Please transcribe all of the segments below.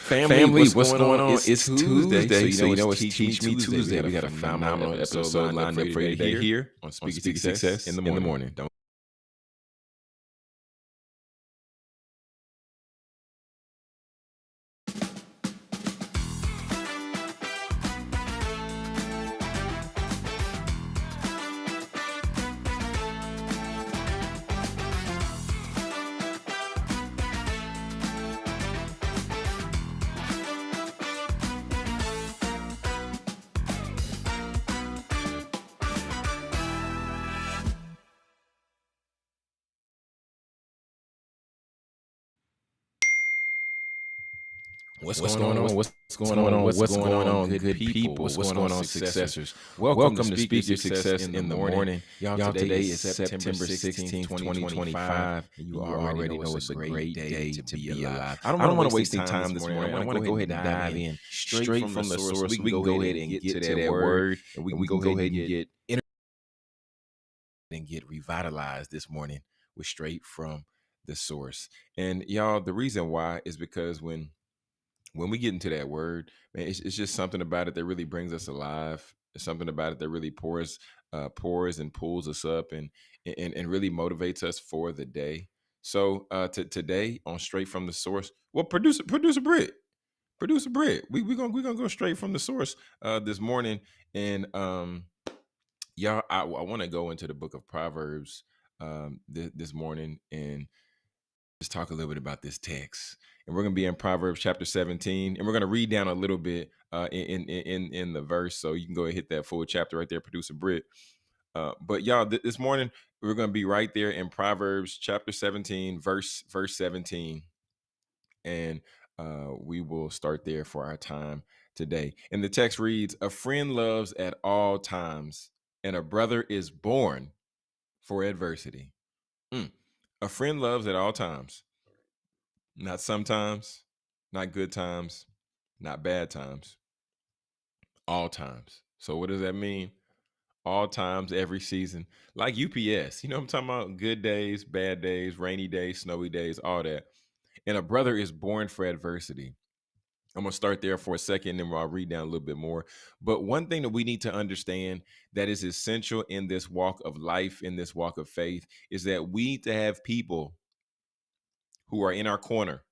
Family, what's going on? It's Tuesday, so you know it's Teach Me Tuesday. We got a phenomenal episode lined up for you today here on Speaking Success in the morning. Don't What's going on? What's going on? What's going on, good people? What's going on, successors? Welcome to Speak Your Success in the morning. Y'all, today is September 16th, 2025, and you already know it's a great day to be alive. I don't want to waste any time this morning. I want to go ahead and dive in straight from the source. We can go ahead and get to that word, and we can go ahead and get revitalized this morning with straight from the source. And y'all, the reason why is because when we get into that word, man, it's just something about it that really brings us alive. It's something about it that really pours and pulls us up and really motivates us for the day. So today on Straight from the Source, well, producer Britt, we gonna go straight from the source this morning, and y'all, I want to go into the book of Proverbs this morning and just talk a little bit about this text. And we're going to be in Proverbs chapter 17, and we're going to read down a little bit in the verse. So you can go ahead and hit that full chapter right there, producer Britt. But y'all, this morning we're going to be right there in Proverbs chapter 17, verse 17, and we will start there for our time today. And the text reads, "A friend loves at all times, and a brother is born for adversity." A friend loves at all times. Not sometimes, not good times, not bad times, all times. So what does that mean? All times, every season. Like UPS, you know what I'm talking about? Good days, bad days, rainy days, snowy days, all that. And a brother is born for adversity. I'm going to start there for a second, and then I'll read down a little bit more. But one thing that we need to understand that is essential in this walk of life, in this walk of faith, is that we need to have people who are in our corner.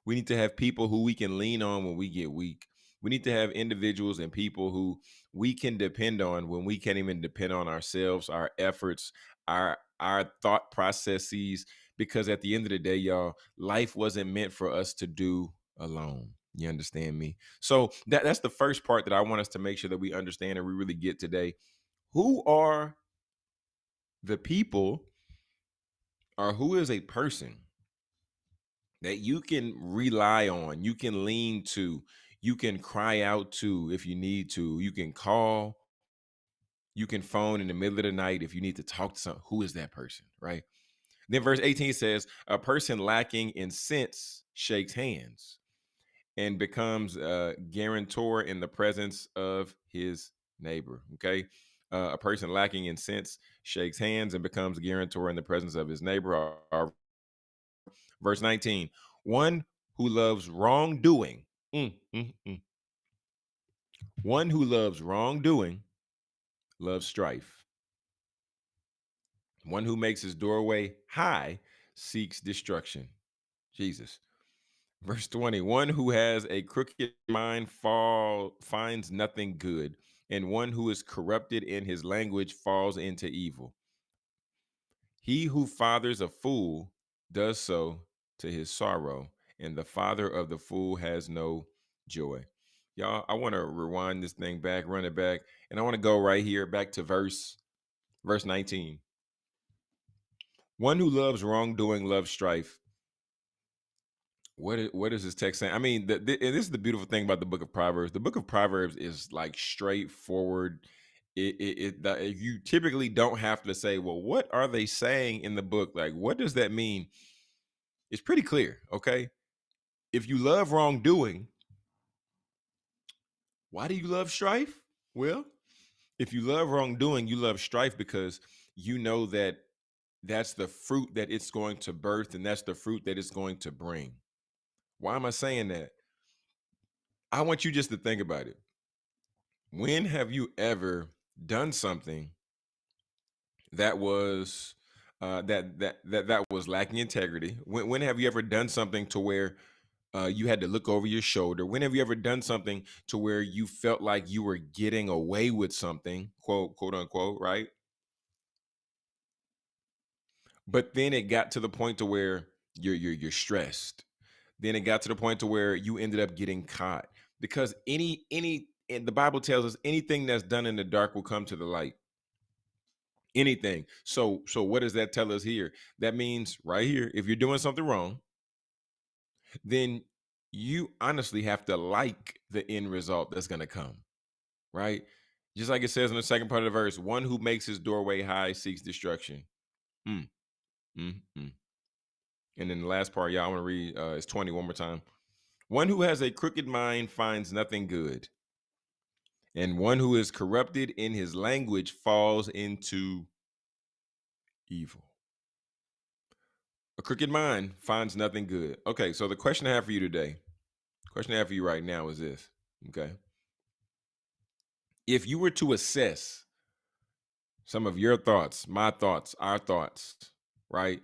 We need to have people who we can lean on when we get weak. We need to have individuals and people who we can depend on when we can't even depend on ourselves, our efforts, our thought processes, because at the end of the day, y'all, life wasn't meant for us to do alone. You understand me? So that's the first part that I want us to make sure that we understand and we really get today. Who are the people, or who is a person that you can rely on, you can lean to, you can cry out to if you need to, you can call, you can phone in the middle of the night if you need to talk to someone? Who is that person, right? Then verse 18 says, "A person lacking in sense shakes hands and becomes a guarantor in the presence of his neighbor." Okay. A person lacking in sense shakes hands and becomes a guarantor in the presence of his neighbor. Verse 19, "One who loves wrongdoing, one who loves wrongdoing loves strife. One who makes his doorway high seeks destruction." Jesus. Verse 20, "One who has a crooked mind finds nothing good, and one who is corrupted in his language falls into evil. He who fathers a fool does so to his sorrow, and the father of the fool has no joy." Y'all, I want to rewind this thing back, run it back, and I want to go right here back to verse 19. "One who loves wrongdoing loves strife." What is this text saying? I mean, and this is the beautiful thing about the book of Proverbs. The book of Proverbs is like straightforward. You typically don't have to say, well, what are they saying in the book? Like, what does that mean? It's pretty clear, okay? If you love wrongdoing, why do you love strife? Well, if you love wrongdoing, you love strife because you know that that's the fruit that it's going to birth, and that's the fruit that it's going to bring. Why am I saying that? I want you just to think about it. When have you ever done something that was that was lacking integrity? When have you ever done something to where you had to look over your shoulder? When have you ever done something to where you felt like you were getting away with something, quote unquote, right? But then it got to the point to where you're stressed. Then it got to the point to where you ended up getting caught because any and the Bible tells us anything that's done in the dark will come to the light. Anything. So what does that tell us here? That means right here, if you're doing something wrong, then you honestly have to like the end result that's going to come, right? Just like it says in the second part of the verse, one who makes his doorway high seeks destruction. Mm, mm. And then the last part, y'all, I want to read is 20 one more time. One who has a crooked mind finds nothing good, and one who is corrupted in his language falls into evil. A crooked mind finds nothing good. Okay, so the question I have for you today, question I have for you right now is this. Okay. If you were to assess some of your thoughts, my thoughts, our thoughts, right?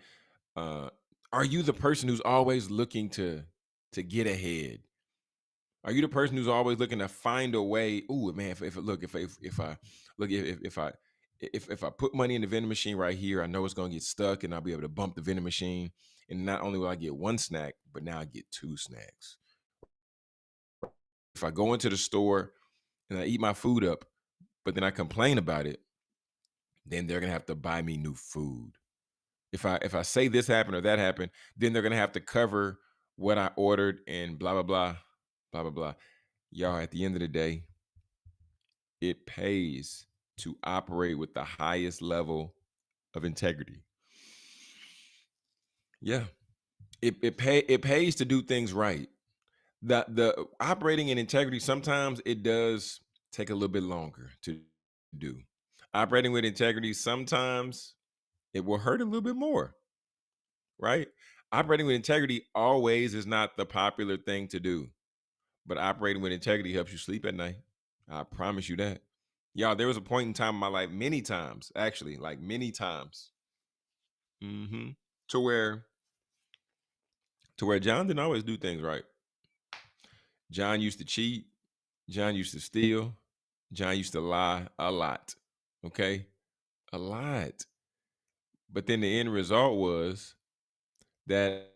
Uh, are you the person who's always looking to get ahead? Are you the person who's always looking to find a way? Ooh, man, if look, if I look, if I put money in the vending machine right here, I know it's gonna get stuck, and I'll be able to bump the vending machine. And not only will I get one snack, but now I get two snacks. If I go into the store and I eat my food up, but then I complain about it, then they're gonna have to buy me new food. If I say this happened or that happened, then they're gonna have to cover what I ordered and blah blah blah, blah blah blah. Y'all, at the end of the day, it pays to operate with the highest level of integrity. Yeah. It pays to do things right. The operating in integrity, sometimes it does take a little bit longer to do. Operating with integrity, sometimes it will hurt a little bit more, right? Operating with integrity always is not the popular thing to do, but operating with integrity helps you sleep at night. I promise you that. Y'all, there was a point in time in my life, many times, actually, like many times, hmm to where John didn't always do things right. John used to cheat. John used to steal. John used to lie a lot. Okay, a lot. But then the end result was that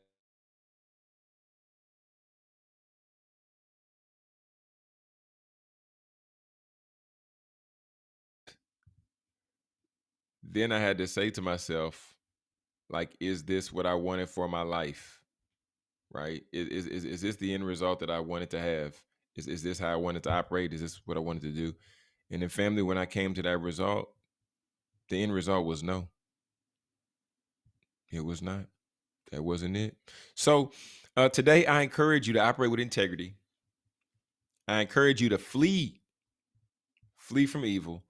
then I had to say to myself, like, is this what I wanted for my life? Right? Is this the end result that I wanted to have? Is this how I wanted to operate? Is this what I wanted to do? And in family, when I came to that result, the end result was no. It was not. That wasn't it. So today, I encourage you to operate with integrity. I encourage you to flee from evil.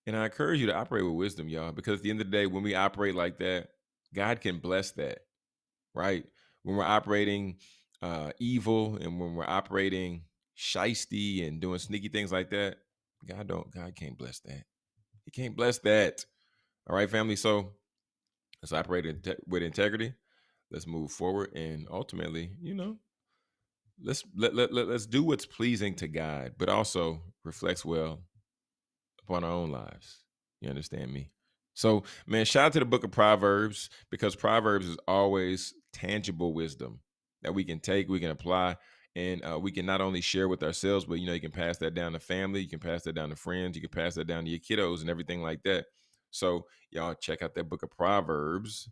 And I encourage you to operate with wisdom, y'all, because at the end of the day, when we operate like that, God can bless that, right? When we're operating evil and when we're operating shisty and doing sneaky things like that, God can't bless that. He can't bless that. All right, family. So let's operate with integrity. Let's move forward, and ultimately, let's do what's pleasing to God, but also reflects well upon our own lives. You understand me? So, man, shout out to the book of Proverbs, because Proverbs is always tangible wisdom that we can take, we can apply, and we can not only share with ourselves, but you can pass that down to family, you can pass that down to friends, you can pass that down to your kiddos and everything like that. So, y'all check out that book of Proverbs,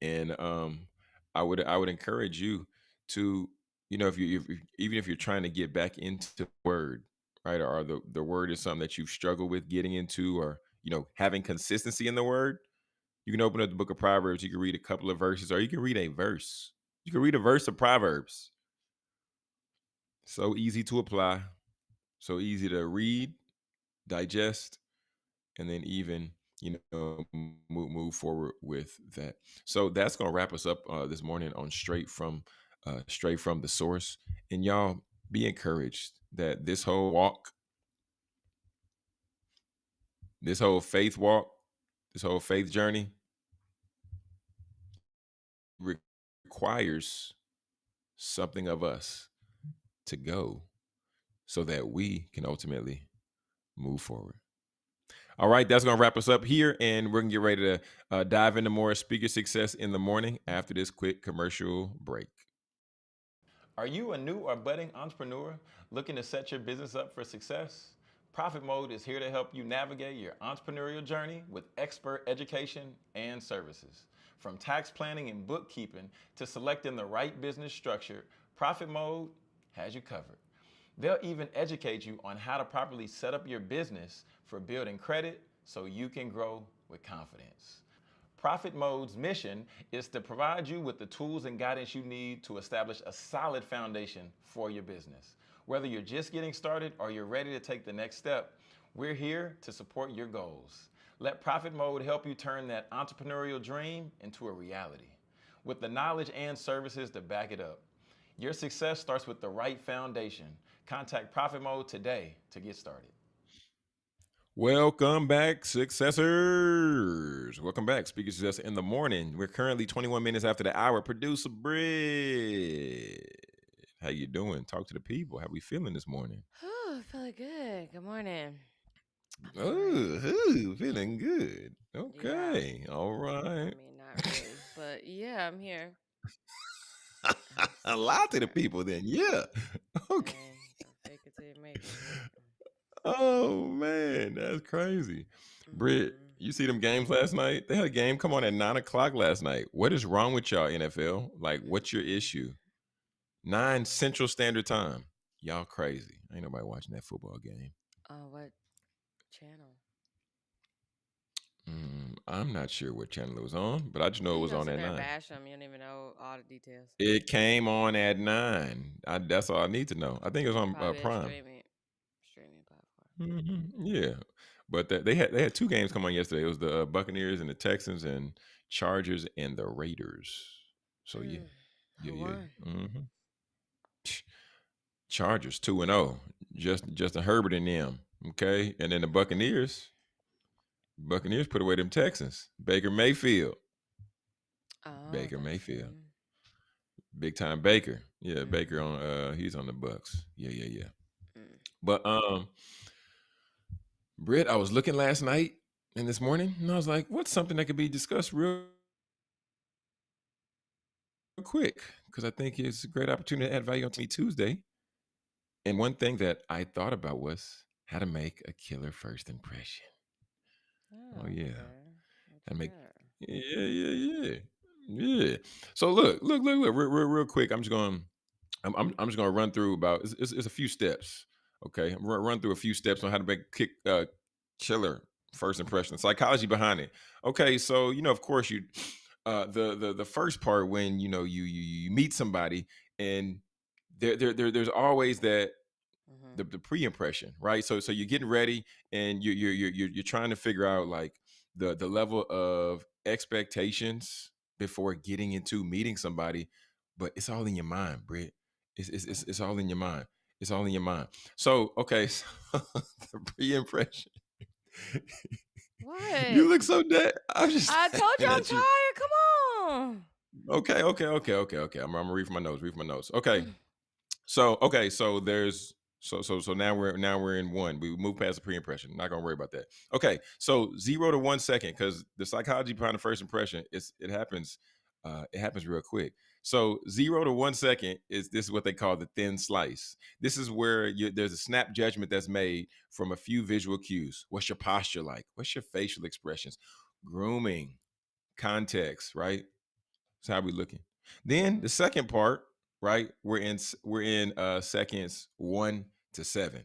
and I would encourage you to, if even if you're trying to get back into the word, right, or the word is something that you've struggled with getting into, or having consistency in the word, you can open up the book of Proverbs. You can read a couple of verses, or you can read a verse. You can read a verse of Proverbs. So easy to apply, so easy to read, digest, and then even move forward with that. So that's gonna wrap us up this morning on straight from the source. And y'all, be encouraged that this whole walk, this whole faith walk, this whole faith journey requires something of us to go so that we can ultimately move forward. All right, that's going to wrap us up here, and we're going to get ready to dive into more speaker success in the morning after this quick commercial break. Are you a new or budding entrepreneur looking to set your business up for success? Profit Mode is here to help you navigate your entrepreneurial journey with expert education and services. From tax planning and bookkeeping to selecting the right business structure, Profit Mode has you covered. They'll even educate you on how to properly set up your business for building credit so you can grow with confidence. Profit Mode's mission is to provide you with the tools and guidance you need to establish a solid foundation for your business. Whether you're just getting started or you're ready to take the next step, we're here to support your goals. Let Profit Mode help you turn that entrepreneurial dream into a reality with the knowledge and services to back it up. Your success starts with the right foundation. Contact Profit Mode today to get started. Welcome back, successors. Welcome back, Speaker Success in the Morning. We're currently 21 minutes after the hour. Producer Britt, how you doing? Talk to the people. How we feeling this morning? Feeling good. Good morning. Feeling good. Yeah. Okay, all I right. mean, not really, but yeah, I'm here. A Absolutely lot to the here. people then. Yeah. Okay. Hey, so fake it till you make it. Oh man, that's crazy. Britt, Mm-hmm. you see them games last night? They had a game come on at 9 o'clock last night. What is wrong with y'all, NFL? Like, what's your Mm-mm. issue? 9 Mm. Central Standard Time. Y'all crazy. Ain't nobody watching that football game. What channel? I'm not sure what channel it was on, but I just know How it you was gonna on sit at there and 9. bash them? You don't even know all the details. It came on at 9. That's all I need to know. I think it was on Probably a Prime. streaming platform. Yeah, but they had 2 games come on yesterday. It was the Buccaneers and the Texans, and Chargers and the Raiders. So yeah, Mm. yeah, Who yeah. won? Chargers 2-0. Justin Herbert and them. Okay, and then the Buccaneers put away them Texans. Baker Mayfield. Oh, Baker that's Mayfield. true. Big time Baker. Yeah, Baker Mm-hmm. on he's on the Bucks. Yeah, yeah, yeah. Mm. But Britt, I was looking last night and this morning, and I was like, what's something that could be discussed real quick? Because I think it's a great opportunity to add value on Me Tuesday. And one thing that I thought about was how to make a killer first impression. Oh Oh, yeah. okay. What I you make got? yeah. So look, real quick. I'm just gonna run through about it's a few steps. Okay, run through a few steps on how to make killer first impression, psychology behind it. Okay, so of course you the first part when you meet somebody and there's always that Mm-hmm. the pre-impression, right? So you're getting ready and you're trying to figure out like the level of expectations before getting into meeting somebody, but it's all in your mind, Britt. It's Mm-hmm. all in your mind. It's all in your mind. So okay, so the pre-impression. You What? look so dead. I'm just I told you staring I'm at you. tired. Come on. Okay. I'm gonna read from my notes. Read from my notes. Okay. So now we're in one. We move past the pre-impression. Not gonna worry about that. Okay, so 0 to 1 second, because the psychology behind the first impression it happens real quick. So 0 to 1 second is this is what they call the thin slice. This is where there's a snap judgment that's made from a few visual cues. What's your posture like? What's your facial expressions? Grooming, context, right? That's how we looking. Then the Mm-hmm. second part, right? We're in seconds 1 to 7.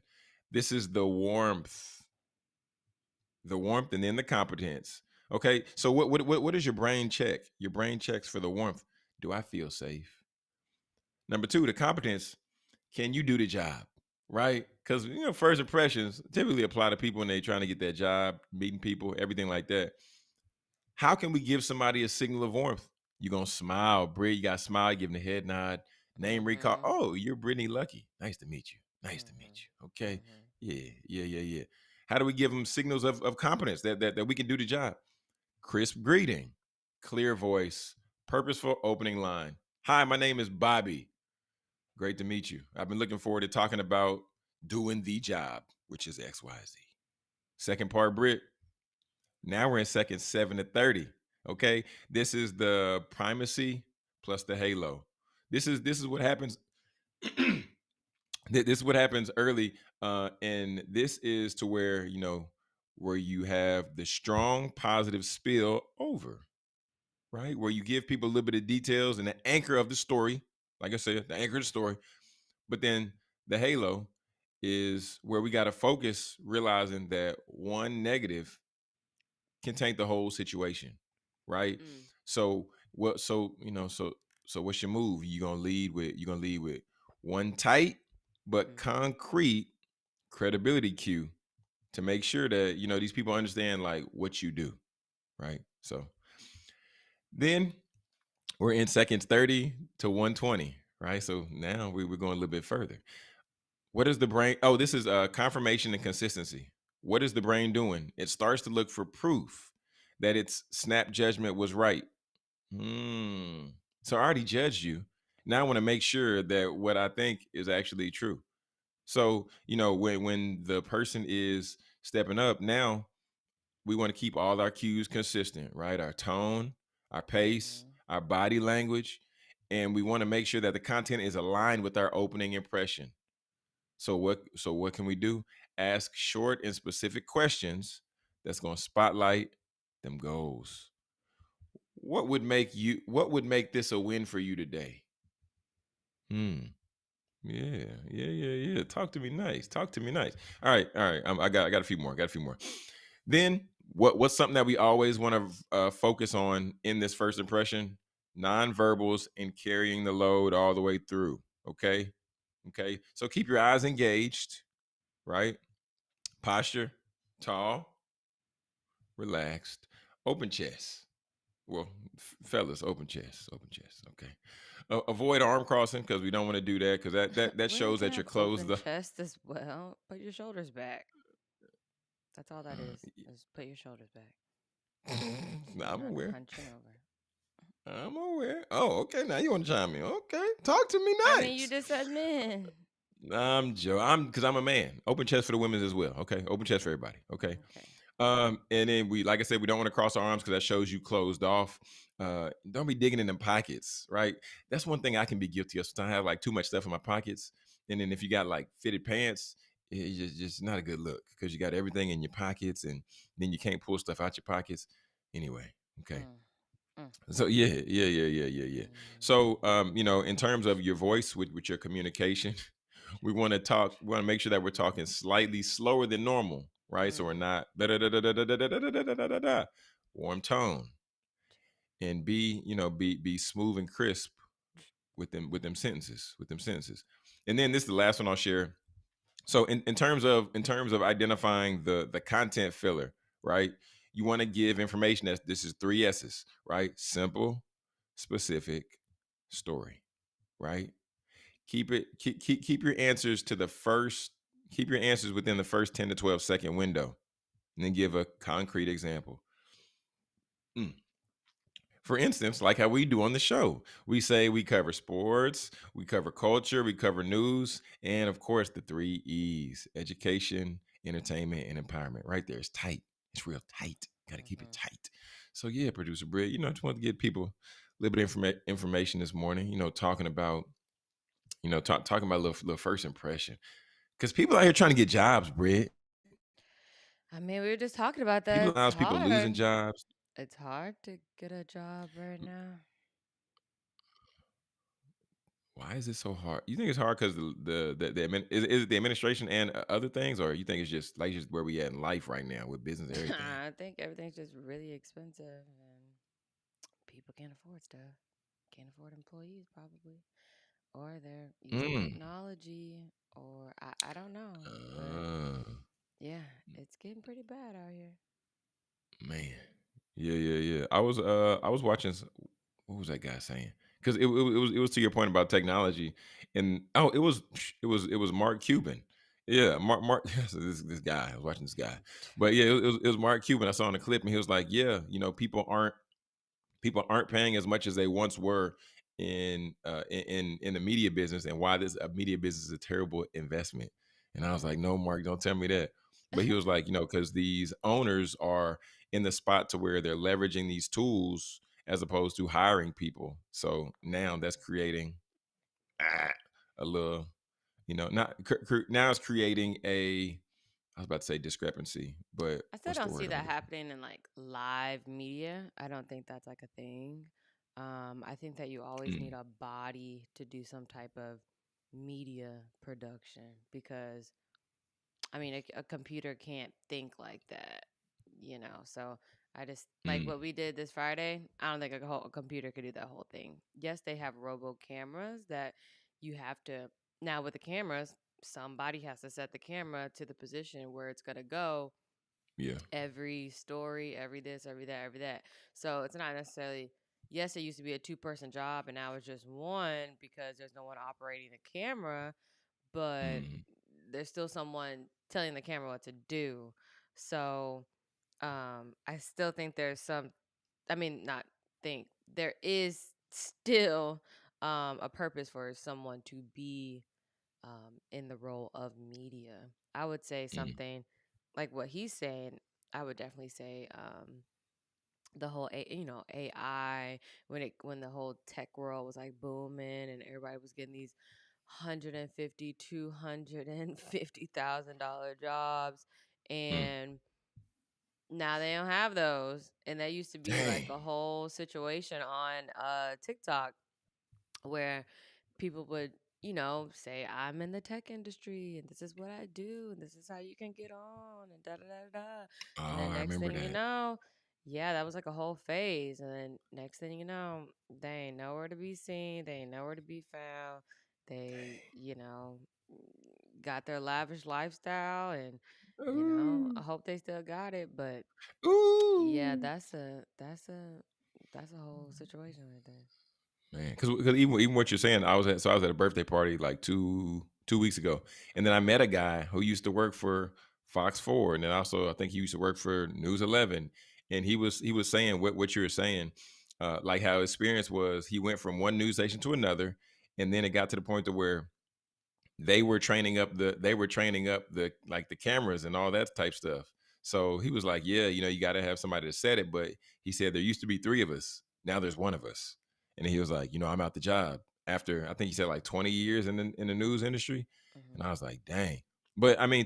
This is the warmth, and then the competence. Okay, so what does your brain check? Your brain checks for the warmth. Do I feel safe? Number 2, the competence. Can you do the job? Right? Because first impressions typically apply to people when they're trying to get that job, meeting people, everything like that. How can we give somebody a signal of warmth? You're gonna smile, Brie. You gotta smile, give them the head nod, Name recall. Mhm. Oh, you're Brittany Lucky. Nice to meet you. Nice to meet Mhm. you. Okay. Mhm. Yeah. How do we give them signals of competence that we can do the job? Crisp greeting, clear voice, purposeful opening line. Hi, my name is Bobby. Great to meet you. I've been looking forward to talking about doing the job, which is XYZ. Second part, Britt. Now we're in second 7 to 30. Okay. This is the primacy plus the halo. This is what happens. This is what happens early. And this is to where, where you have the strong positive spill over, right? Where you give people a little bit of details and the anchor of the story. Like I said, the anchor of the story. But then the halo is where we got to focus, realizing that one negative can taint the whole situation, right? Mm. So what? So what's your move? You gonna lead with one tight but Mhm. concrete credibility cue to make sure that these people understand like what you do, right? So then we're in seconds 30 to 120, right? So now we're going a little bit further. What is the brain? Oh, this is confirmation and consistency. What is the brain doing? It starts to look for proof that its snap judgment was right. Hmm. So I already judged you. Now I want to make sure that what I think is actually true. So, when the person is stepping up, now we want to keep all our cues consistent, right? Our tone, our pace, Mhm. our body language, and we want to make sure that the content is aligned with our opening impression. So what can we do? Ask short and specific questions that's going to spotlight them goals. What would make this a win for you today? Hmm. Yeah. Talk to me nice. Talk to me nice. All right. I got a few more. Got a few more. Then what's something that we always want to focus on in this first impression? Nonverbals and carrying the load all the way through. Okay. Okay. So keep your eyes engaged, right? Posture, tall, relaxed, open chest. Well, fellas, open chest, open chest. Okay. Avoid arm crossing because we don't want to do that because that Women shows can that you're have closed. open chest as well. Put your shoulders back. That's all that is. Is put your shoulders back. You're I'm not aware. hunching over. I'm aware. Oh, okay. Now you want to chime in? Okay, talk to me I mean, you nice. just said men. I'm Joe. I'm because I'm a man. Open chest for the women as well. Okay, open chest for everybody. Okay. Okay. And then like I said, we don't want to cross our arms because that shows you closed off. Don't be digging in them pockets, right? That's one thing I can be guilty of. Sometimes I have like too much stuff in my pockets, and then if you got like fitted pants, it's just not a good look because you got everything in your pockets, and then you can't pull stuff out your pockets. Anyway, okay. Mm. Mm. So yeah. So Mm. in terms of your voice with your communication, we want to make sure that we're talking slightly slower than normal, right? So we're Mm. not da da da da da da da da da da da da da da. Warm tone and be smooth and crisp with them sentences. And then this is the last one I'll share. So in terms of identifying the content filler, right? You want to give information that this is three S's, right? Simple, specific, story, right? Keep your answers to the first keep your answers within the first 10 to 12-second window, and then give a concrete example. Mm. For instance, like how we do on the show, we say we cover sports, we cover culture, we cover news, and of course the three E's: education, entertainment, and empowerment. Right there, it's tight. It's real tight. Got to keep it Mhm. tight. So yeah, producer Britt, I just want to give people a little bit of information this morning. Talking about talking about little first impression, because people out here trying to get jobs, Britt. I mean, we were just talking about People, that. It's allows people losing hard. jobs. It's hard to get a job right now. Why is it so hard? You think it's hard because is it the administration and other things, or you think it's just where we at in life right now with business and everything? I think everything's just really expensive and people can't afford stuff. Can't afford employees probably. Or they're using Mm. technology or I don't know. But Uh, yeah, it's getting pretty bad out here. man. Yeah. I was watching. What was that guy saying? because it was to your point about technology, and oh, it was Mark Cuban. Yeah, Mark so this guy. I was watching this guy, but yeah, it was Mark Cuban. I saw in a clip, and he was like, "Yeah, people aren't paying as much as they once were in the media business, and why this media business is a terrible investment." And I was like, "No, Mark, don't tell me that." But he was like, because these owners are in the spot to where they're leveraging these tools as opposed to hiring people. So now that's creating ah, a little, not now it's creating a. I was about to say discrepancy, but I still what's the don't see word I'm that looking for? happening in like live media. I don't think that's like a thing. I think that you always need Mm, a body to do some type of media production because I mean, a computer can't think like that, you know. So I just like mm, what we did this Friday. I don't think a computer could do that whole thing. Yes, they have robo cameras that you have to now with the cameras. Somebody has to set the camera to the position where it's gonna go. yeah. Every story, every this, every that, every that. So it's not necessarily. Yes, it used to be a two-person job, and now it's just one because there's no one operating the camera, but Mm, there's still someone telling the camera what to do. So I still think there's some, I mean, not think, there is still a purpose for someone to be in the role of media. I would say mm, something like what he's saying. I would definitely say the whole AI when the whole tech world was like booming and everybody was getting these 150 $250,000 jobs, mm. and now they don't have those. And that used to be like Dang. a whole situation on TikTok where people would, say, I'm in the tech industry and this is what I do and this is how you can get on and da da da da. Oh, And then I next remember thing you that. know, yeah, that was like a whole phase. And then next thing you know, they ain't nowhere to be seen, they ain't nowhere to be found. They, got their lavish lifestyle and I Ooh, hope they still got it, but yeah, ooh, that's a whole situation right there. man. Because even what you're saying, I was at a birthday party like two weeks ago, and then I met a guy who used to work for Fox 4, and then also I think he used to work for News 11, and he was saying what you were saying, like how his experience was he went from one news station to another, and then it got to the point to where they were training up the like the cameras and all that type stuff. So he was like, "Yeah, you got to have somebody to set it." But he said there used to be three of us. Now there's one of us. And he was like, "I'm out the job after I think he said like 20 years in the news industry." And I Hmm. was like, "Dang." But I mean,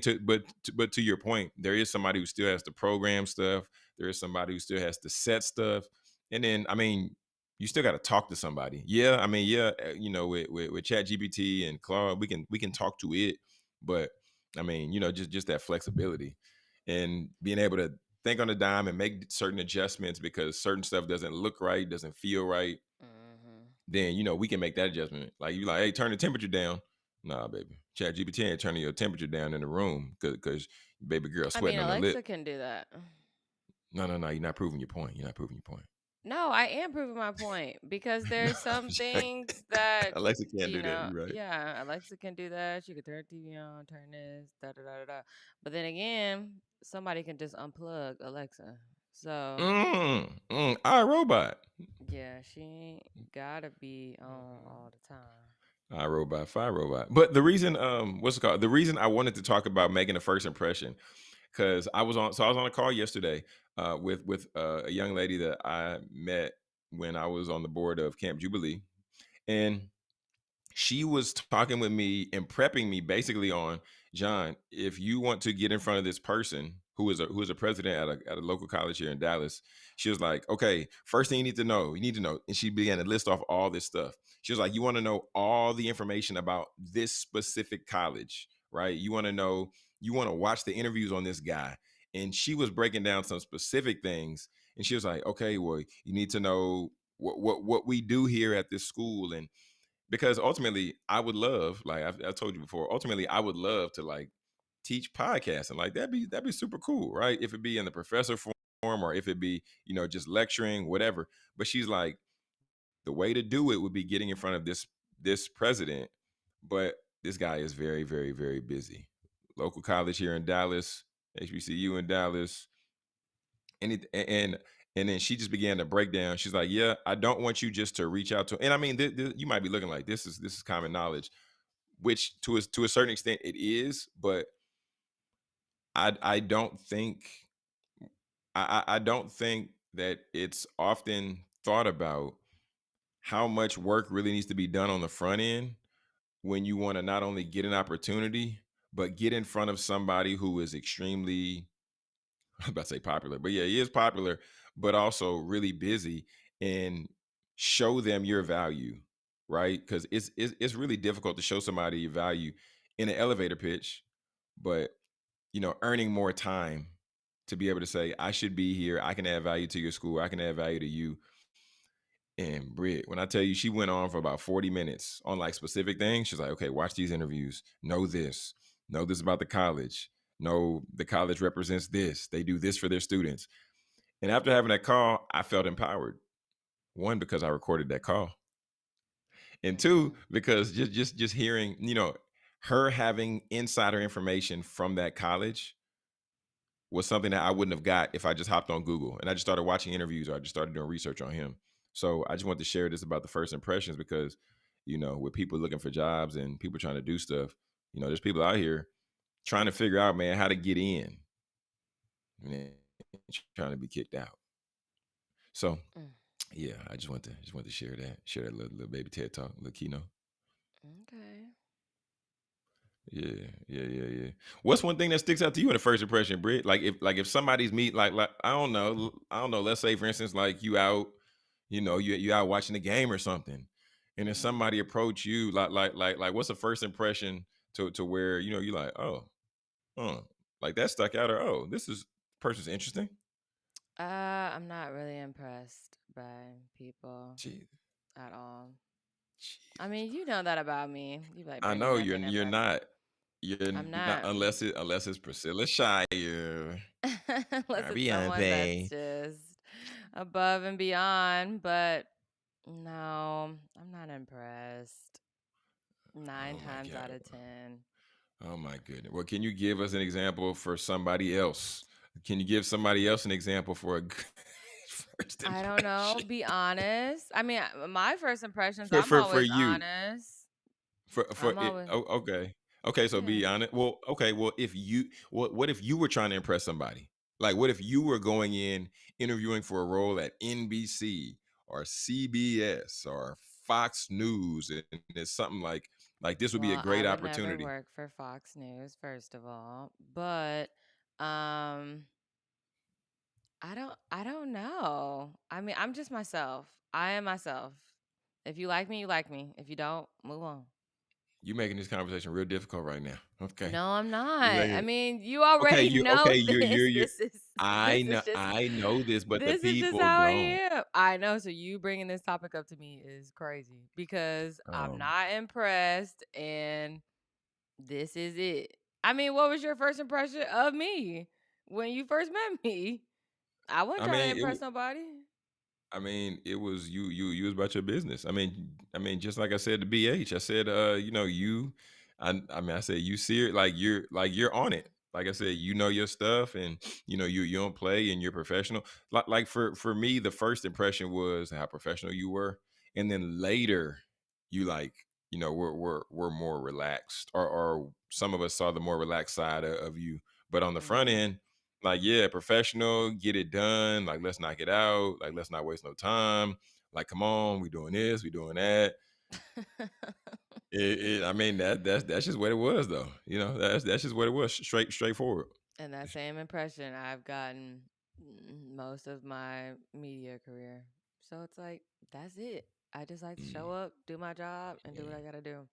but to your point, there is somebody who still has to program stuff. There is somebody who still has to set stuff. And then I mean, you still got to talk to somebody. Yeah, I mean, yeah, with Chat GPT and Claude, we can talk to it, but I mean, just that flexibility and being able to think on a dime and make certain adjustments because certain stuff doesn't look right, doesn't feel right. Hmm. Then we can make that adjustment. Like you like, hey, turn the temperature down. Nah, baby, Chat GPT ain't turning your temperature down in the room because baby girl I sweating mean, on the lip. Alexa can do that. No, no, no, you're not proving your point. You're not proving your point. No, I am proving my point because there's some things that, Alexa can't do that. You're right. yeah, Alexa can do that. She can turn TV on, turn this, da da da da da. But then again, somebody can just unplug Alexa. So I robot. yeah, she ain't gotta be on all the time. I robot, fire robot. But the reason, what's it called? The reason I wanted to talk about making a first impression, because I was on a call yesterday, with a young lady that I met when I was on the board of Camp Jubilee, and she was talking with me and prepping me basically on John, if you want to get in front of this person who is a president at a local college here in Dallas, she was like, okay, first thing you need to know, and she began to list off all this stuff. She was like, you want to know all the information about this specific college, right? You want to watch the interviews on this guy, and she was breaking down some specific things, and she was like, okay, well, you need to know what we do here at this school, and because ultimately I would love, like I've told you before, ultimately I would love to like teach podcasting. Like that'd be super cool, right? If it be in the professor form or if it be, just lecturing, whatever. But she's like, the way to do it would be getting in front of this president, but this guy is very, very, very busy. Local college here in Dallas, HBCU in Dallas, and then she just began to break down. She's like, "Yeah, I don't want you just to reach out to." And I mean, you might be looking like this is common knowledge, which to a certain extent it is, but I don't think I don't think that it's often thought about how much work really needs to be done on the front end when you want to not only get an opportunity, but get in front of somebody who is extremely, I'm about to say popular, but yeah, he is popular, but also really busy, and show them your value, right? Because it's really difficult to show somebody your value in an elevator pitch, but earning more time to be able to say, I should be here. I can add value to your school. I can add value to you. And Britt, when I tell you, she went on for about 40 minutes on like specific things. She's like, okay, watch these interviews. Know this about the college. Know the college represents this. They do this for their students. And after having that call, I felt empowered. One, because I recorded that call. And two, Mm. because just hearing, her having insider information from that college was something that I wouldn't have got if I just hopped on Google and I just started watching interviews or I just started doing research on him. So I just want to share this about the first impressions because, with people looking for jobs and people trying to do stuff, there's people out here trying to figure out, man, how to get in, man, trying to be kicked out. So Mm. yeah, I just want to share that little baby TED talk, little keynote. Okay. Yeah, yeah. What's one thing that sticks out to you in the first impression, Britt? Like if somebody's meet like I don't know. Let's say for instance, like you out, you out watching the game or something, and then Mm. somebody approach you like what's the first impression to where you're like like that stuck out or this is person's interesting. I'm not really impressed by people Gee, at all. I Jesus mean, you Christ. know that about me. You like, I Brittany know not you're getting you're impressed. not you're I'm not not. unless it's Priscilla Shire Unless or it's someone that's Beyonce. just above and beyond. But no, I'm not impressed. Nine Oh my times out God. of 10. Oh my goodness. Well, can you give us an example for somebody else? Can you give somebody else an example for a good first I don't know. impression? Be honest. I mean, my first impressions, For I'm for for always you. honest. For I'm it. always, Oh, okay. Okay, so yeah. be honest. Well, okay. Well, if you what if you were trying to impress somebody? Like what if you were going in interviewing for a role at NBC or CBS or Fox News and it's something like this would be a Well, I great would never opportunity. work for Fox News, first of all. But um I don't know. I mean, I'm just myself. I am myself. If you like me, you like me. If you don't, move on. You making this conversation real difficult right now. Okay. No, I'm You not. I making mean, you okay, already you know okay, this. you're This is I this know is just I know this, but the this is just people how I don't. am. I know. So you bringing this topic up to me is crazy because I'm Um, not impressed, and this is it. I mean, what was your first impression of me when you first met me? I wasn't I trying to mean, impress nobody. it was you was about your business. I mean, just like I said to BH, I said, I said you see it like you're on it. Like I said, you know your stuff, and you don't play, and you're professional. Like for me, the first impression was how professional you were, and then later, you like we're more relaxed, or some of us saw the more relaxed side of you. But on the front Mm. end, like yeah, professional, get it done, like let's knock it out, like let's not waste no time, like come on, we doing this, we doing that. I mean that's just what it was though, that's just what it was, straightforward. And that same impression I've gotten most of my media career. So it's like, that's it. I just like to show Mm, up, do my job, and do what yeah, I gotta do.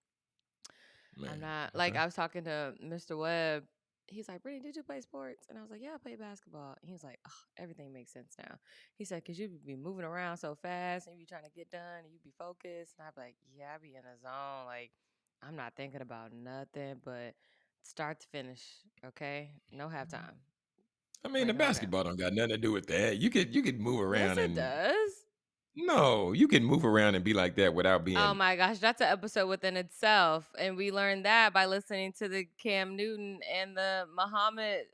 I'm man, not like okay. I was talking to Mr. Webb. He's like, Brittany, did you play sports? And I was like, yeah, I played basketball. And he was like, oh, everything makes sense now. He said, because you be moving around so fast and you be trying to get done and you be focused. And I'd be like, yeah, I be in a zone. Like, I'm not thinking about nothing but start to finish. Okay. No halftime. I mean, the Like, okay. basketball don't got nothing to do with that. You could move Yes, around it and does. No, you can move around and be like that without Oh being my gosh, that's an episode within itself, and we learned that by listening to the Cam Newton and the Muhammad,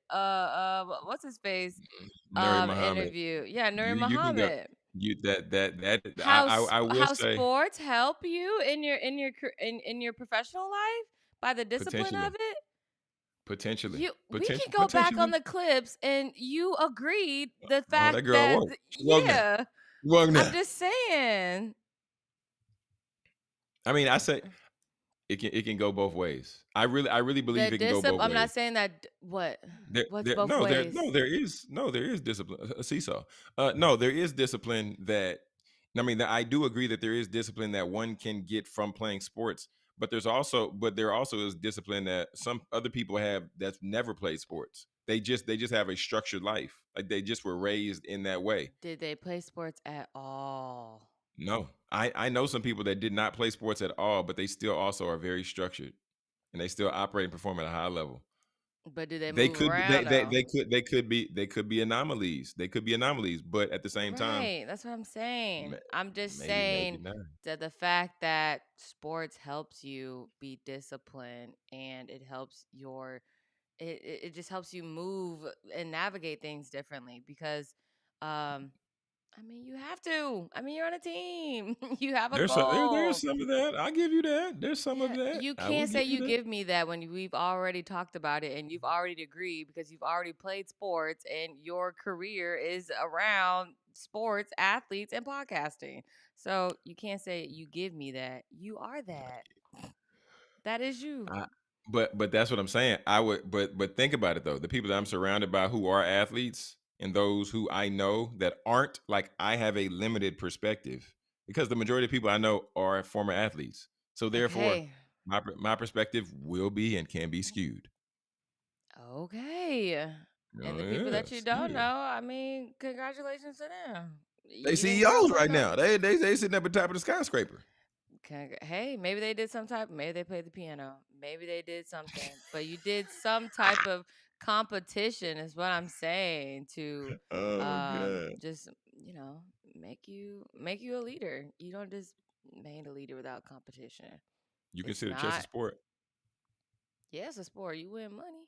what's his face, Nuri Muhammad. interview. Yeah, Nuri You can go Muhammad. you that How I will how say sports help you in in your professional life by the discipline potentially, of it. potentially, We can go back on potentially. the clips, and you agreed the Oh, fact that girl that woke. She woke now. yeah. She woke I'm now. just saying. I mean, I say it can go both ways. I really The believe it can go discipline. both I'm not ways. saying that. What? There, What's there, both no, there, ways? no, there is discipline. A seesaw. No, there is discipline that. I mean, I do agree that there is discipline that one can get from playing sports, but there also is discipline that some other people have that's never played sports. They just have a structured life. Like they just were raised in that way. Did they play sports at all? No, I know some people that did not play sports at all, but they still also are very structured and they still operate and perform at a high level. But do they They move could around though? they could be anomalies. They could be anomalies, but at the same time, Right. That's what I'm saying. ma- I'm just maybe saying not. that the fact that sports helps you be disciplined and it helps your it just helps you move and navigate things differently because um I mean you have to. I mean you're on a team. You have a There's goal. some of that. I'll give you that. There's some of Yeah, that. you I will can't say give you you that. give me that when we've already talked about it and you've already agreed because you've already played sports and your career is around sports, athletes, and podcasting. So you can't say you give me that. You are that. That is you. I, but that's what I'm saying. I would but think about it though. The people that I'm surrounded by who are athletes and those who I know that aren't, like, I have a limited perspective because the majority of people I know are former athletes. So therefore, Okay. my perspective will be and can be skewed. Okay. And Oh the people yeah, that you don't know, skewed. I mean, congratulations to them. They You didn't grow up CEOs growing right up. now. They sitting up at the top of the skyscraper. Hey, maybe they did some type. Maybe they played the piano. Maybe they did something. But you did some type of competition, is what I'm saying. To Oh god. just make you a leader. You don't just made a leader without competition. You It's consider chess a not. sport? Yeah, it's a sport. You win money.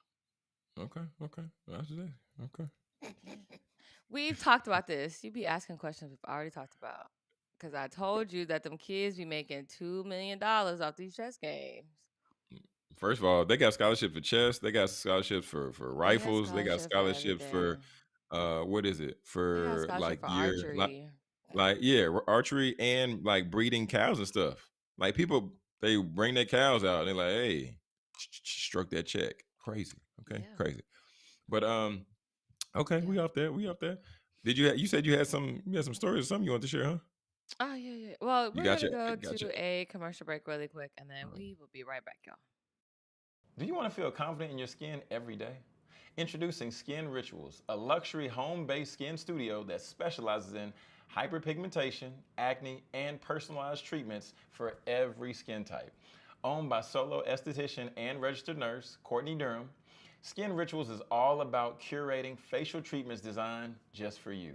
Okay, okay. That's it. Okay. Yeah. We've talked about this. You be asking questions we've already talked about. Cause I told you that them kids be making $2 million off these chess games. First of all, they got scholarships for chess. They got scholarships for They got rifles. They got scholarship for scholarships for everything. what is it? They got For scholarship like for year archery. like yeah, archery and like breeding cows and stuff. Like people they bring their cows out and they're like, "Hey, stroke that check." Crazy. Okay? Yeah. Crazy. But okay, Yeah. we off there. We off there. You said you had some stories or something you want to share, huh? Oh, yeah, yeah. Well, You we're got gonna your go got your to a commercial break really quick, and then uh, we will be right back, y'all. Do you want to feel confident in your skin every day? Introducing Skin Rituals, a luxury home based skin studio that specializes in hyperpigmentation, acne, and personalized treatments for every skin type. Owned by solo esthetician and registered nurse Courtney Durham, Skin Rituals is all about curating facial treatments designed just for you.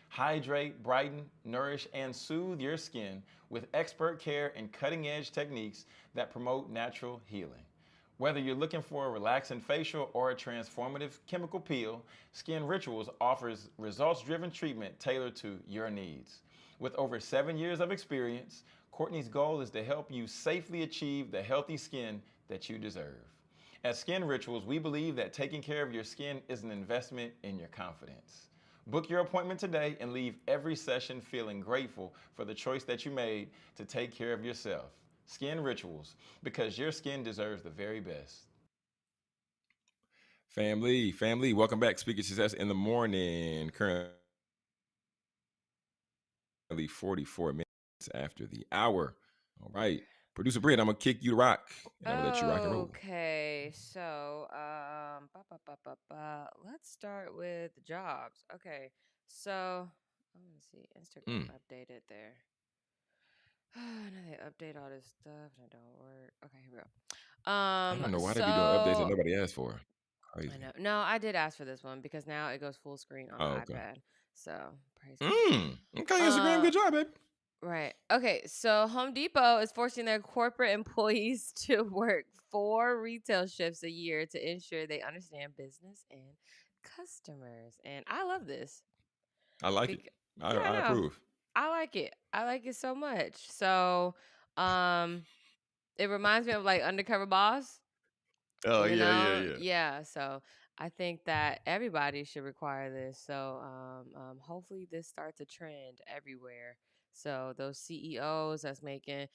Hydrate, brighten, nourish, and soothe your skin with expert care and cutting edge techniques that promote natural healing. Whether you're looking for a relaxing facial or a transformative chemical peel, Skin Rituals offers results driven treatment tailored to your needs. With over 7 years of experience, Courtney's goal is to help you safely achieve the healthy skin that you deserve. At Skin Rituals, we believe that taking care of your skin is an investment in your confidence. Book your appointment today and leave every session feeling grateful for the choice that you made to take care of yourself. Skin Rituals, because your skin deserves the very best. Family, welcome back. Speaking Success in the Morning. Currently 44 minutes after the hour. All right. Producer Britt, I'm going to kick you to rock and I'm going to let you rock and roll. Okay, so let's start with jobs. Okay, so let me see. Instagram Mm. updated there. Now they update all this stuff and it don't work. Okay, here we go. I don't know why they be doing updates that So nobody asked for. I Crazy. know. No, I did ask for this one because now it goes full screen on the Oh, okay. iPad. So crazy. Okay, Instagram, Uh, good job, baby. right. Okay. So Home Depot is forcing their corporate employees to work 4 retail shifts a year to ensure they understand business and customers. And I love this. I like it. Because yeah, I no, approve. I like it. I like it so much. So, um, it reminds me of like Undercover Boss. Oh You yeah, yeah, know, yeah. yeah. So I think that everybody should require this. So hopefully this starts a trend everywhere. So those CEOs that's making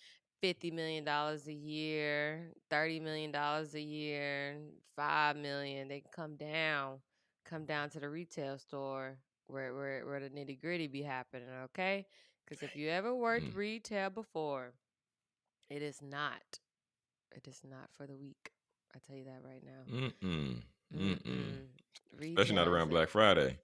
$50 million a year, $30 million a year, 5 million, they can come down to the retail store where the nitty gritty be happening. Okay, because if you ever worked Mm. retail before, it is not. It is not for the weak. I tell you that right now. Mm-mm. Mm-mm. Mm-mm. Especially not Retail is around Black Friday.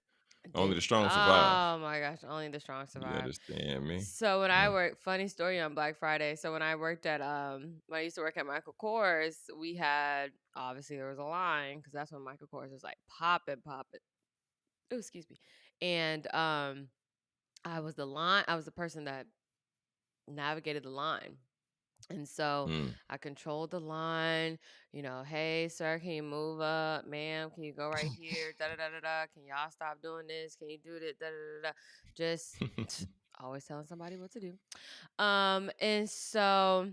Only did the strong survive. oh my gosh, only the strong You survive. understand me? So when I Mm. worked, funny story on Black Friday. So when I worked at when I used to work at Michael Kors, we had obviously there was a line because that's when Michael Kors was like popping. Oh, excuse me. And I was the person that navigated the line. And so Mm. I controlled the line, hey, sir, can you move up? Ma'am, can you go right here? Da da da da da. Can y'all stop doing this? Can you do this? Da da da da. Just always telling somebody what to do. And so,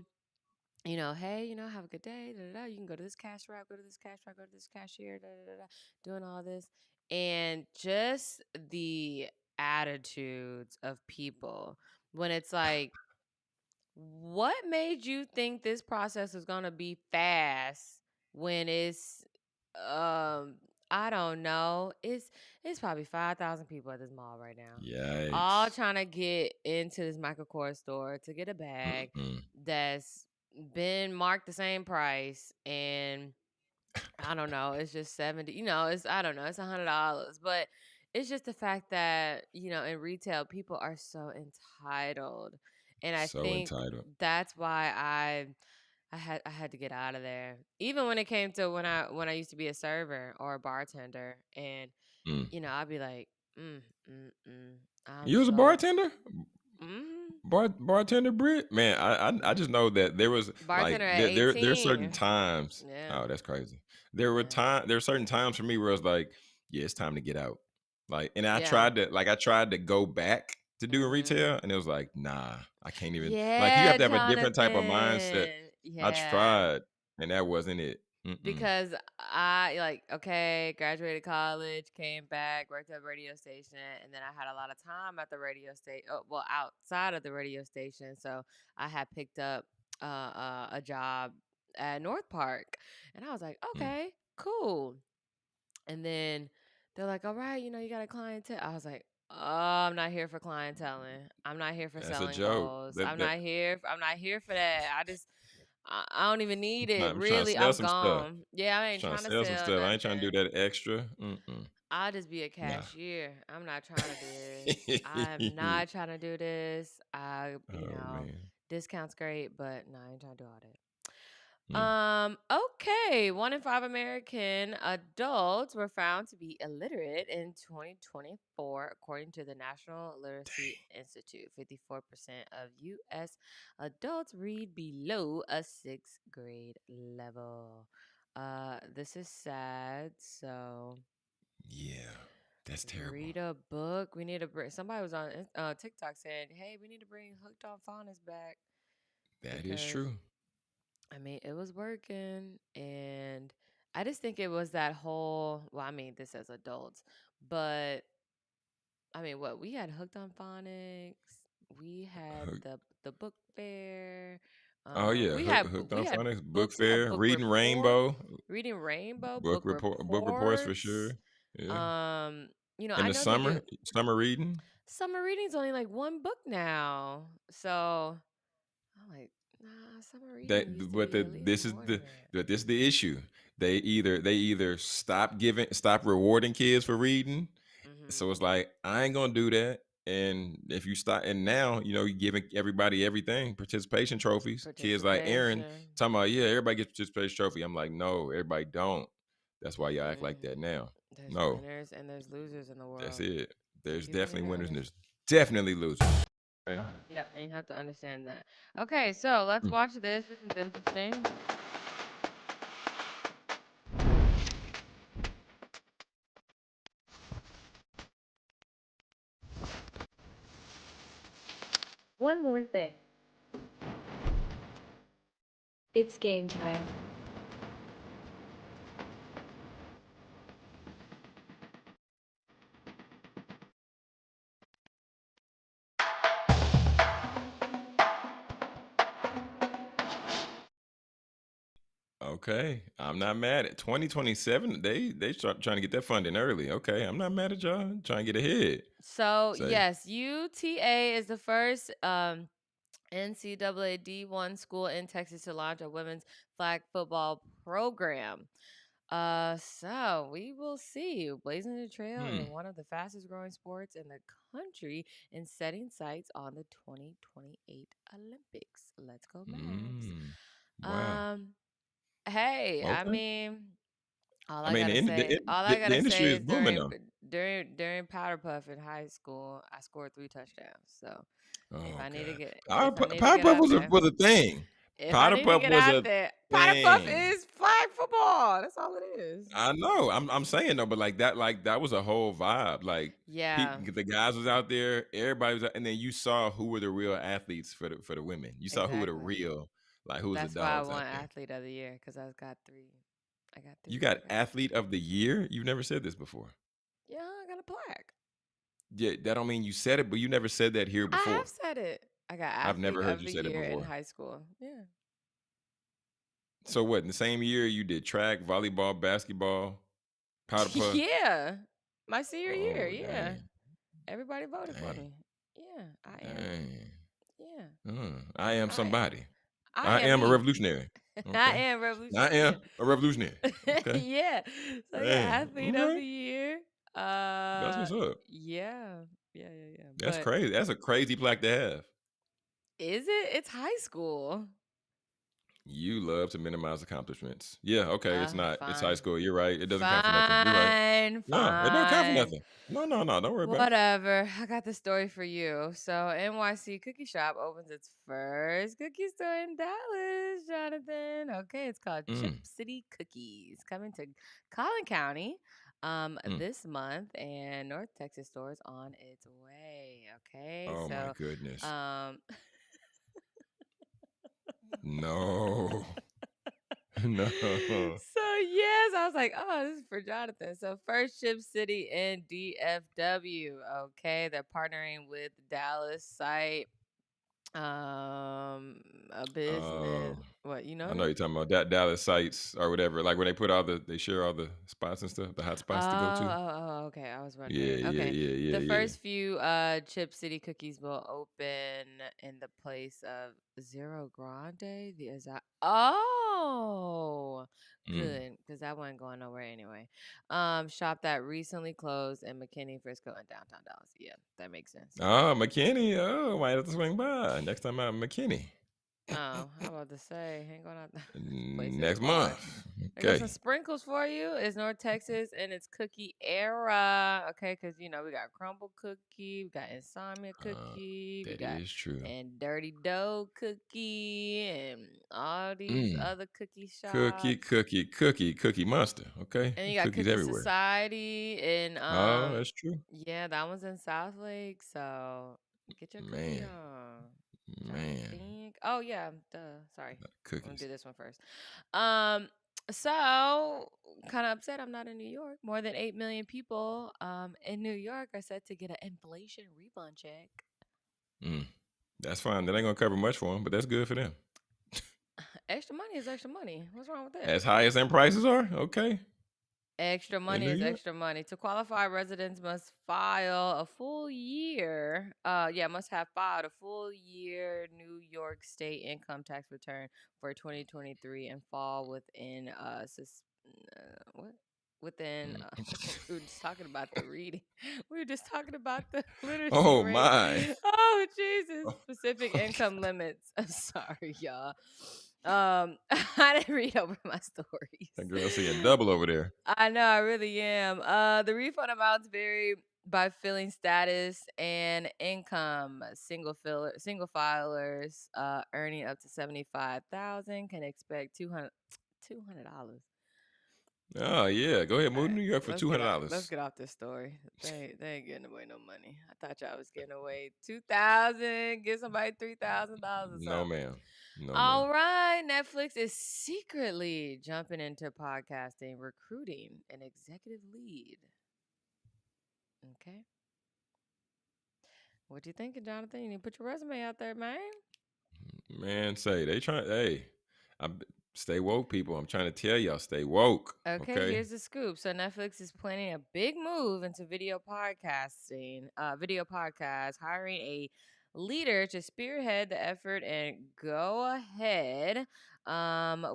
hey, have a good day. Da, da, da. You can go to this cash route, go to this cash route, go to this cashier, da da da da. Doing all this. And just the attitudes of people when it's like, what made you think this process was gonna be fast when it's I don't know. It's probably 5,000 people at this mall right now. All Yikes. trying to get into this Michael Kors store to get a bag Mm-mm. that's been marked the same price, and I don't know. It's just 70. It's I don't know. It's $100, but it's just the fact that in retail people are so entitled, and I So think entitled. that's why I had to get out of there. Even when it came to when I used to be a server or a bartender, and Mm. I'd be like, mm, mm, mm. I'm You was a so. bartender? Mm, Bartender Britt? Man, I just know that there was like bartender at there are certain 18. times. Yeah, Oh, that's crazy. yeah, There were certain times for me where I was like, yeah, it's time to get out. Like, and yeah. I tried to go back to doing Mm-hmm. retail, and it was like, nah, I can't even. Like, you have Yeah, to have a different type of mindset. Jonathan. I Yeah. tried, and that wasn't it. Mm-mm. Because I like okay, graduated college, came back, worked at a radio station, and then I had a lot of time at the radio station. Oh, well, outside of the radio station, so I had picked up a job at North Park, and I was like, Mm. okay, cool. And then they're like, all right, you got a clientele. I was like, oh, I'm not here for clienteling. I'm not here for That's a selling joke. hoes. I'm not here for that. I don't even need Nah, it. I'm trying to Really, sell I'm some stuff. gone. Yeah, I ain't Trying to trying to sell some sell stuff. I ain't trying to nothing. do that extra. Mm-mm. I'll just be a Nah. cashier. I'm not trying to do this. I'm not trying to do this. Oh man. Discount's great, but no, I ain't trying to do all that. Mm. Okay. 1 in 5 American adults were found to be illiterate in 2024, according to the National Literacy Institute. 54% of U.S. adults read below a sixth grade level. This is sad. So Yeah, that's terrible. read a book. We need to bring. Somebody was on TikTok saying, "Hey, we need to bring Hooked on Phonics back That is because." true. I mean, it was working, and I just think it was that whole. Well, I mean, this as adults, but I mean, what we had Hooked on Phonics, we had Hook- the book fair, Oh yeah, hooked we on had phonics, book books, we had fair, book reading report, Rainbow, reading Rainbow, book book reports for reports. sure. Yeah, Um, in I the know they do summer reading. summer reading's only like one book now, so I'm like, nah, summer reading used to But be at least more than that. this is the issue. They either stop rewarding kids for reading. Mm-hmm. So it's like I ain't gonna do that. And if you stop, and now you're giving everybody everything, participation trophies. Kids like Aaron Participation. talking about, yeah, everybody gets participation trophy. I'm like, no, everybody don't. That's why y'all act like Mm-mm. that now. There's No, winners and there's losers in the that's world. it. There's People need definitely to winners and understand. there's definitely losers. Okay. Yep, and you have to understand that. Okay, so let's Mm. watch this. This is interesting. One more thing. It's game time. Okay, I'm not mad at 2027. They start trying to get that funding early. Okay, I'm not mad at y'all trying to get ahead. So Say, yes, UTA is the first NCAA D1 school in Texas to launch a women's flag football program. So we will see. Blazing the trail hmm, in one of the fastest growing sports in the country and setting sights on the 2028 Olympics. Let's go, Mavs. mm, wow. Um, hey, I Okay. mean, I mean, all I the gotta industry say is is booming though. during Powder Puff in high school, I scored 3 touchdowns. So Oh God, if I need to Powder get Puff out there, was a thing. if I Powder need to Puff get was out a there, Powder Puff thing. is flag football. That's all it is. I know. I'm saying though, but like that was a whole vibe. Like Yeah, people, the guys was out there, everybody was, and then you saw who were the real athletes for the women. You saw who were the exactly. real, like who was the That's why I dogs out won there. athlete of the year because I got three. I got You three. got Okay. athlete of the year. You've never said this before. Yeah, I got a plaque. Yeah, that don't mean you said it, but you never said that here I have before. said it. I got I've athlete never heard of you the say that year in before. high school. Yeah. So what? In the same year, you did track, volleyball, basketball, powder puff. Yeah. My senior year. Oh Yeah. dang, Everybody voted for dang, me. Yeah, I am. dang. Yeah, I am I am. somebody. I I am am a me. revolutionary. I Okay. am I revolutionary. am Yeah. a revolutionary. Okay. Yeah. So yeah, Dang. athlete of Okay. the year. That's what's up. Yeah. Yeah. That's But crazy. That's a crazy plaque to have. is it? It's high school. You love to minimize accomplishments. Yeah, okay. It's not. It's high Fine. school. You're right. It doesn't count for nothing. You're right. Fine. No, it don't count for Fine. nothing. No. Don't worry about it. Whatever. I got the story for you. So NYC Cookie Shop opens its first cookie store in Dallas, Jonathan. Okay, it's called Chip Mm, City Cookies. Coming to Collin County mm. this month, and North Texas stores on its way. Okay. Oh my So goodness. um No. No. So yes, I was like, oh, this is for Jonathan. So first Chip City in DFW. Okay, they're partnering with Dallas site, a Oh. business. What you know I know them? you're talking about that Dallas sites or whatever. Like when they put all they share all the spots and stuff, the hot spots to go to. Okay. I was Yeah, wondering. yeah, Okay. yeah, The yeah, yeah. first few Chip City cookies will open in the place of Zero Grande. The exact Oh, Mm. good, because that wasn't going nowhere anyway. Shop that recently closed in McKinney, Frisco, and downtown Dallas. Yeah, that makes sense. Oh, McKinney. Oh, might have to swing by next time out in McKinney. Oh, how about to say, ain't going out place is Next far. month. I got some Okay. sprinkles for you. It's North Texas and it's cookie era. Okay, because you know we got crumble cookie, we got insomnia Uh, cookie, we that got is true. and dirty dough cookie, and all these Mm. other cookie shops. Cookie Monster. Okay. And you got Cookies Cookie everywhere. Society and Oh, that's true. yeah, that one's in Southlake. So get your cookie Man. on. Trying to Man. think. Oh yeah, duh. Sorry. I'm gonna Cookies. do this one first. Um, so kind of upset I'm not in New York. More than 8 million people in New York are set to get an inflation refund check. Mm. That's fine. That ain't gonna cover much for them, but that's good for them. Extra money is extra money. What's wrong with that? As high as them prices are, okay. Extra In money New is York. extra money. To qualify, residents must file a full year. Must have filed a full year New York State income tax return for 2023 and fall within what? Within Mm. we were just talking about the reading. We were just talking about the literacy Oh rate. my. Oh Jesus! Specific income limits. I'm sorry, y'all. I didn't read over my stories. That girl seeing double over there. I know, I really am. The refund amounts vary by filling status and income. Single filers earning up to 75,000 can expect $200. Oh yeah, go ahead, All move to right, New York for let's two get hundred out. Let's dollars. get off this story. They ain't getting away no money. I thought y'all was getting away 2,000. Get somebody $3,000 or No something. ma'am, no ma'am. All right, Netflix is secretly jumping into podcasting, recruiting an executive lead. Okay, what you thinking, Jonathan? You need to put your resume out there, man. Man, say they trying. Hey, I stay woke, people. I'm trying to tell y'all, stay woke. Okay, Okay. here's the scoop. So Netflix is planning a big move into video podcast, hiring a leader to spearhead the effort and go ahead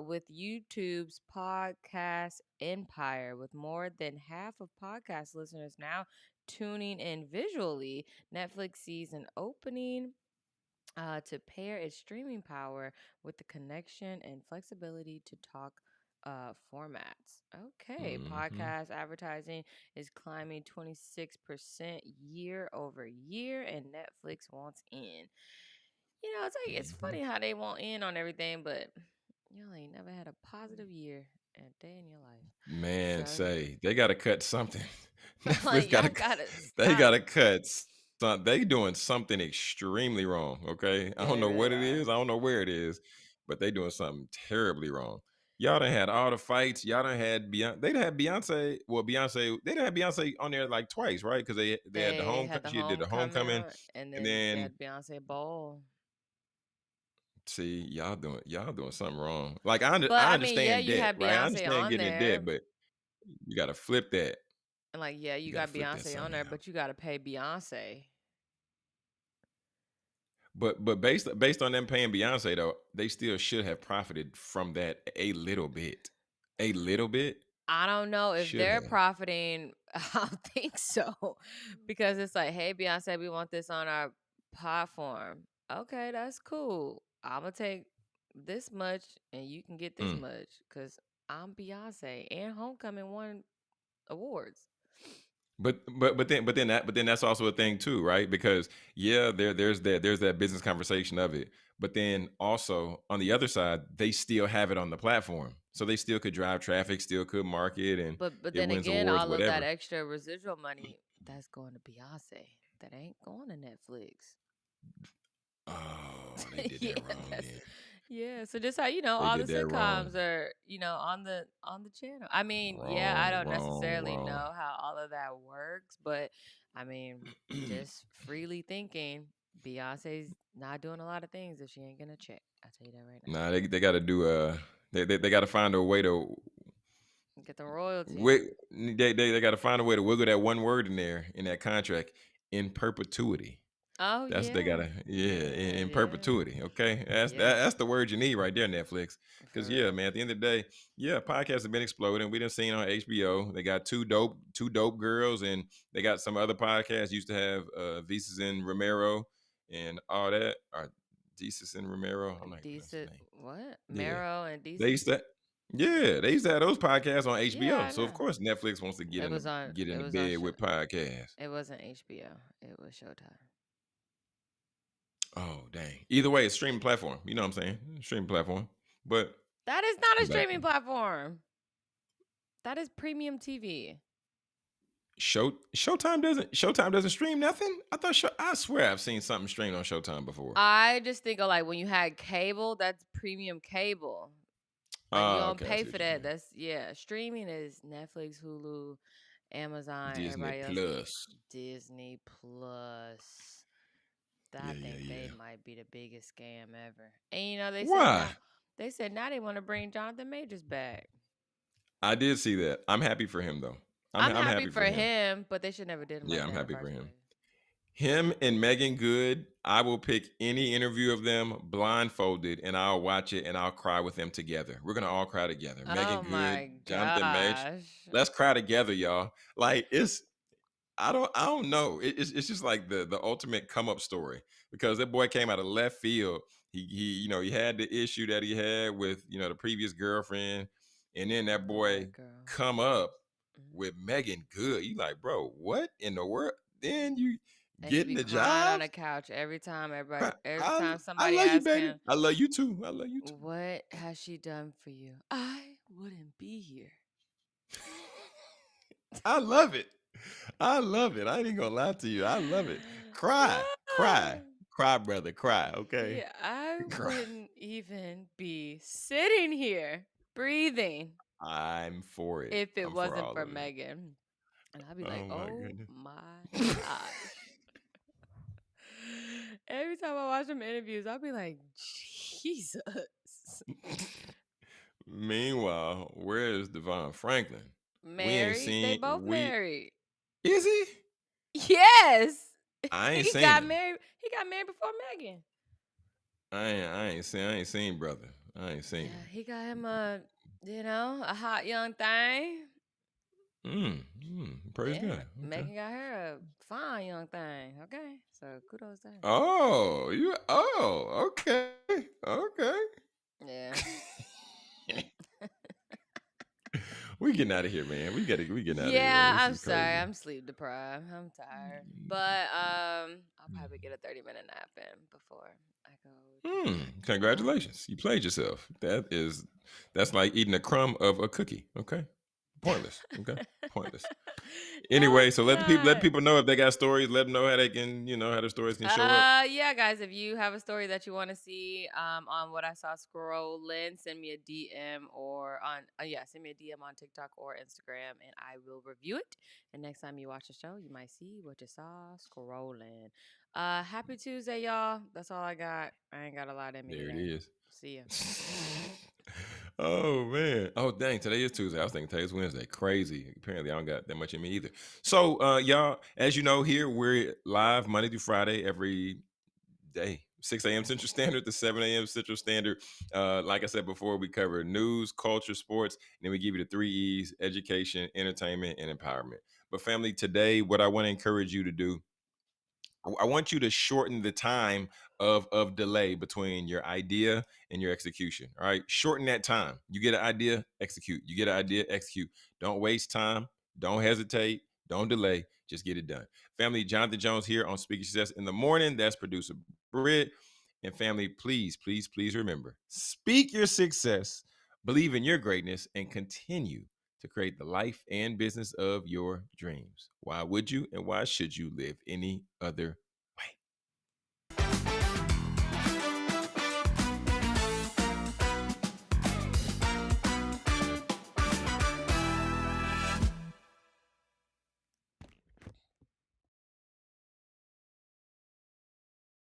with YouTube's podcast empire. With more than half of podcast listeners now tuning in visually, Netflix sees an opening to pair its streaming power with the connection and flexibility to talk formats. Okay, Mm-hmm. podcast advertising is climbing 26% year over year, and Netflix wants in. It's Mm-hmm. funny how they want in on everything, but you ain't never had a positive year a day in your life. Man, So, say they got to cut something. like, Netflix got y'all to. gotta They got stop. to cut. They doing something extremely wrong. Okay, I don't They know really what it are. is. I don't know where it is, but they doing something terribly wrong. Y'all done had all the fights. Y'all done had Beyonce. They done had Beyonce. Well, Beyonce. They done had Beyonce on there like twice, right? Because they had the They homecoming. had the She did the homecoming, homecoming, and and then they then had Beyonce Bowl. see y'all doing something wrong. Like But I I mean, yeah, understand you debt, had right? I Beyonce understand on getting a there, debt, but you got to flip that. and like, yeah, You you got to got flip that Beyonce on there, somehow. but you got to pay Beyonce. But based on them paying Beyonce though, they still should have profited from that a little bit. A little bit I don't know if should they're have. profiting. I don't think so, because it's like, hey, Beyonce, we want this on our platform. Okay, that's cool. I'm gonna take this much, and you can get this Mm. much, cause I'm Beyonce, and Homecoming won awards. But then that's also a thing too, right? Because yeah, there's that business conversation of it. But then also on the other side, they still have it on the platform. So they still could drive traffic, still could market, and But it then wins again, awards, all of that whatever. extra residual money that's going to Beyonce. That ain't going to Netflix. Oh, they did Yeah, that wrong that's then. yeah. So just how They all the did that wrong. sitcoms are on the channel. I mean, yeah, I Wrong, don't wrong, necessarily wrong. know how all of that works, but I mean, just freely thinking, Beyonce's not doing a lot of things if she ain't gonna check. I tell you that right now. Nah, they got to do they got to find a way to Get the royalties. they got to find a way to wiggle that one word in there in that contract in perpetuity. Oh That's they yeah, gotta yeah, in yeah. perpetuity. Okay, Yep, that's the word you need right there, Netflix. Because for yeah, real. man, at the end of the day, yeah, podcasts have been exploding. We done seen on HBO. They got two dope girls, and they got some other podcasts used to have Visas and Romero and all that. Or Jesus and Romero. I'm not gonna pronounce his Decent name. what? Yeah, Marrow and they decent. used to. Yeah, they used to have those podcasts on Yeah, HBO. I So of know. course Netflix wants to get It in the was on. get in It the was on. bed with podcasts. It wasn't HBO. It was Showtime. Oh dang! Either way, it's streaming platform. You know what I'm saying? Streaming platform. But That is not a back streaming platform. That is premium TV. Showtime doesn't stream nothing. I swear I've seen something streamed on Showtime before. I just think of like when you had cable, that's premium cable. Like you Oh, don't okay, I pay see for what you're that. saying. That's yeah. Streaming is Netflix, Hulu, Amazon, Disney everybody else. Plus. Disney Plus. I Yeah, yeah, think they yeah. might be the biggest scam ever. And Why? they said now they want to bring Jonathan Majors back. I did see that. I'm happy for him though. I'm I'm I'm happy happy for for him. him, but they should never did him Yeah, like I'm that in the happy for first him. place. Him and Megan Good, I will pick any interview of them blindfolded and I'll watch it and I'll cry with them together. We're gonna all cry together. Megan Oh Good, my Jonathan Majors. gosh. Let's cry together, y'all. Like it's I don't know. It's just like the ultimate come up story because that boy came out of left field. He had the issue that he had with the previous girlfriend, and then that The boy white girl. come up. Mhm. with Megan Good. You like, bro, what in the world? Then you And he getting be the crying on job? the couch every time Cry- every I time I somebody love you, asks baby. him, I love you too. I love you too. "What has she done for you?" I wouldn't be here. I love it. I love it. I ain't gonna lie to you. I love it. Cry, cry, cry, brother, cry. Okay, Yeah, I cry. wouldn't even be sitting here breathing I'm for it. if it I'm for wasn't all for of it. Megan. And I'd be like, Oh my oh goodness. my gosh. Every time I watch them interviews, I'll be like, Jesus. Meanwhile, where is Devon Franklin? We ain't Married. They seen both we married. is he? Yes. I ain't He seen got him. married. He got married before Megan. I ain't seen brother. I ain't seen Yeah, him. he got him a hot young thing. Praise Yeah, God. Okay. Megan got her a fine young thing. Okay, so kudos to her. Okay. Okay. Yeah. We getting out of here, man. We getting out of here, man. Yeah, This I'm is sorry. crazy. I'm sleep deprived. I'm tired. But I'll probably get a 30-minute nap in before I go to work. Congratulations. You played yourself. That's like eating a crumb of a cookie. Okay. Pointless. Okay. Pointless. No, Anyway, it's so let not. people know if they got stories. Let them know how they can, how their stories can show up. Yeah, guys, if you have a story that you want to see on what I saw scrolling, send me a DM or send me a DM on TikTok or Instagram and I will review it. And next time you watch the show, you might see what you saw scrolling. Happy Tuesday, y'all. That's all I got. I ain't got a lot in me There it today. is. See ya. Oh man. Oh dang, today is Tuesday. I was thinking today's Wednesday. Crazy. Apparently I don't got that much in me either. So y'all, as you know, here we're live Monday through Friday every day. 6 a.m. Central Standard to 7 a.m. Central Standard. Like I said before, we cover news, culture, sports, and then we give you the 3 E's: education, entertainment, and empowerment. But family, today, what I want to encourage you to do, I want you to shorten the time of delay between your idea and your execution. All right, shorten that time. You get an idea, execute. You get an idea, execute. Don't waste time. Don't hesitate. Don't delay. Just get it done. Family, Jonathan Jones here on Speaking Success in the Morning. That's producer Britt. And family, please, please, please remember: speak your success, believe in your greatness, and continue to create the life and business of your dreams. Why would you and why should you live any other